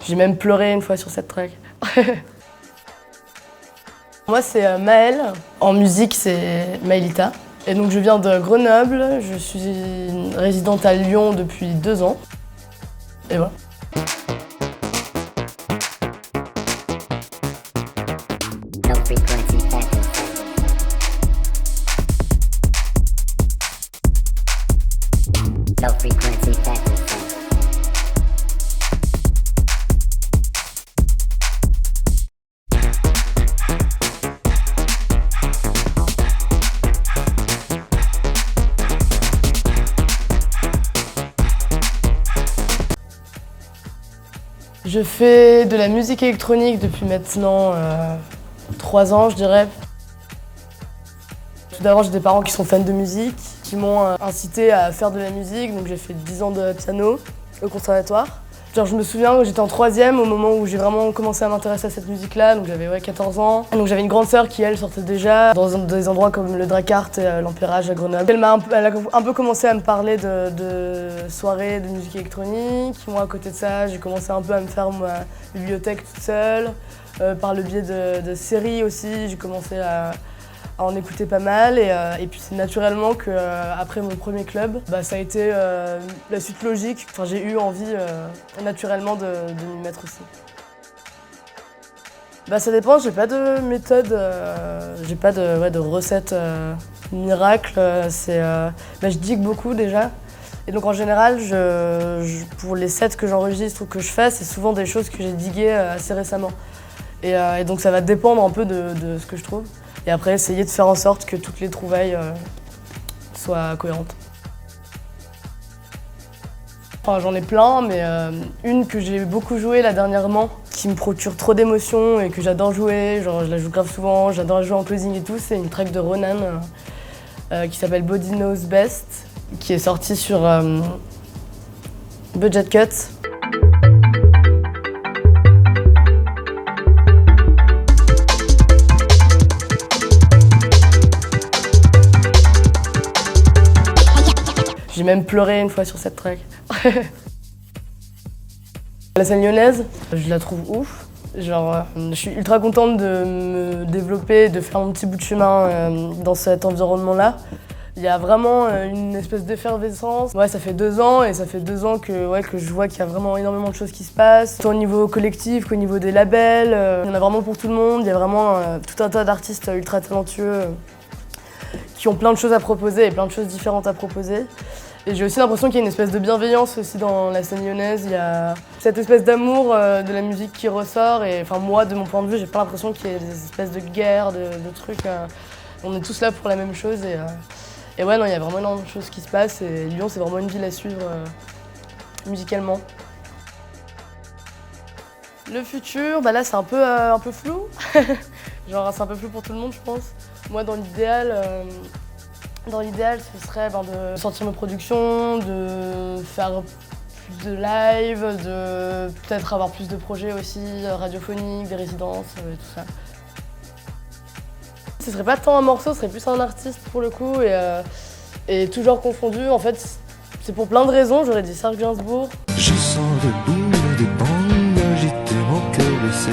J'ai même pleuré une fois sur cette track. Moi, c'est Maëlle. En musique, c'est Maëlita. Et donc, je viens de Grenoble. Je suis résidente à Lyon depuis 2 ans. Et voilà. Je fais de la musique électronique depuis maintenant 3 ans, je dirais. Tout d'abord, j'ai des parents qui sont fans de musique, qui m'ont incité à faire de la musique, donc j'ai fait 10 ans de piano au conservatoire. Genre, je me souviens que j'étais en 3e au moment où j'ai vraiment commencé à m'intéresser à cette musique-là, donc j'avais 14 ans. Donc j'avais une grande sœur qui, elle, sortait déjà dans des endroits comme le Dracart et l'Empérage à Grenoble. Elle a un peu commencé à me parler de soirées de musique électronique. Moi, à côté de ça, j'ai commencé un peu à me faire ma bibliothèque toute seule. Par le biais de séries aussi, j'ai commencé à en écouter pas mal et puis c'est naturellement qu'après mon premier club, ça a été la suite logique. Enfin, j'ai eu envie naturellement de m'y mettre aussi. Ça dépend, j'ai pas de méthode, j'ai pas de recette miracle. Je digue beaucoup déjà. Et donc en général, pour les sets que j'enregistre ou que je fais, c'est souvent des choses que j'ai diguées assez récemment. Et donc ça va dépendre un peu de ce que je trouve. Et après, essayer de faire en sorte que toutes les trouvailles soient cohérentes. Enfin, j'en ai plein, mais une que j'ai beaucoup jouée là dernièrement, qui me procure trop d'émotions et que j'adore jouer, genre je la joue grave souvent, j'adore jouer en closing et tout, c'est une track de Ronan qui s'appelle Body Knows Best, qui est sortie sur Budget Cut. J'ai même pleuré une fois sur cette track. La scène lyonnaise, je la trouve ouf. Genre, je suis ultra contente de me développer, de faire mon petit bout de chemin dans cet environnement-là. Il y a vraiment une espèce d'effervescence. Ouais, ça fait 2 ans et ça fait 2 ans que je vois qu'il y a vraiment énormément de choses qui se passent, tant au niveau collectif qu'au niveau des labels. Il y en a vraiment pour tout le monde. Il y a vraiment tout un tas d'artistes ultra talentueux qui ont plein de choses à proposer et plein de choses différentes à proposer. Et j'ai aussi l'impression qu'il y a une espèce de bienveillance aussi dans la scène lyonnaise. Il y a cette espèce d'amour de la musique qui ressort. Et enfin, moi, de mon point de vue, j'ai pas l'impression qu'il y ait des espèces de guerres, de trucs. On est tous là pour la même chose. Et ouais, non, il y a vraiment énormément de choses qui se passent. Et Lyon, c'est vraiment une ville à suivre musicalement. Le futur, là, c'est un peu flou. Genre, c'est un peu flou pour tout le monde, je pense. Moi, dans l'idéal, ce serait de sortir mes productions, de faire plus de live, de peut-être avoir plus de projets aussi radiophoniques, des résidences et tout ça. Ce serait pas tant un morceau, ce serait plus un artiste pour le coup et tout genre confondu. En fait, c'est pour plein de raisons, j'aurais dit Serge Gainsbourg. Je sens le boule des bangs, agiter mon cœur blessé,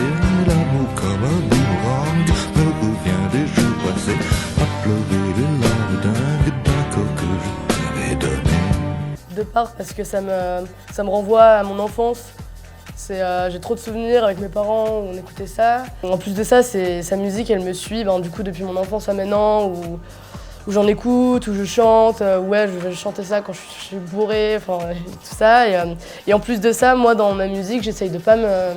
l'amour comme un boomerang me revient des jours passés, à pleurer les larmes dingues d'un corps que je t'avais donné. De part parce que ça me renvoie à mon enfance. J'ai trop de souvenirs avec mes parents où on écoutait ça. En plus de ça, sa musique, elle me suit du coup depuis mon enfance à maintenant, où j'en écoute, où je chante, ouais, je vais chanter ça quand je suis bourrée, enfin tout ça. Et en plus de ça, moi dans ma musique, j'essaye de pas me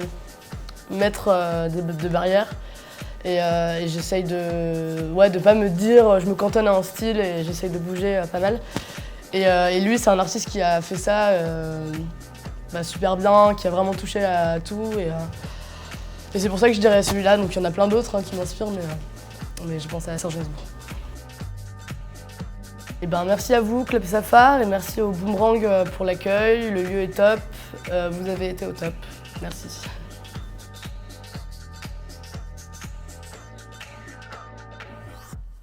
mettre de barrières. Et j'essaye de pas me dire je me cantonne à un style et j'essaye de bouger pas mal. Et lui, c'est un artiste qui a fait ça super bien, qui a vraiment touché à tout. Et c'est pour ça que je dirais celui-là. Donc il y en a plein d'autres qui m'inspirent, mais j'ai pensé à Serge Gainsbourg. Et merci à vous, Club Safar, et merci au Boomerang pour l'accueil. Le lieu est top. Vous avez été au top. Merci.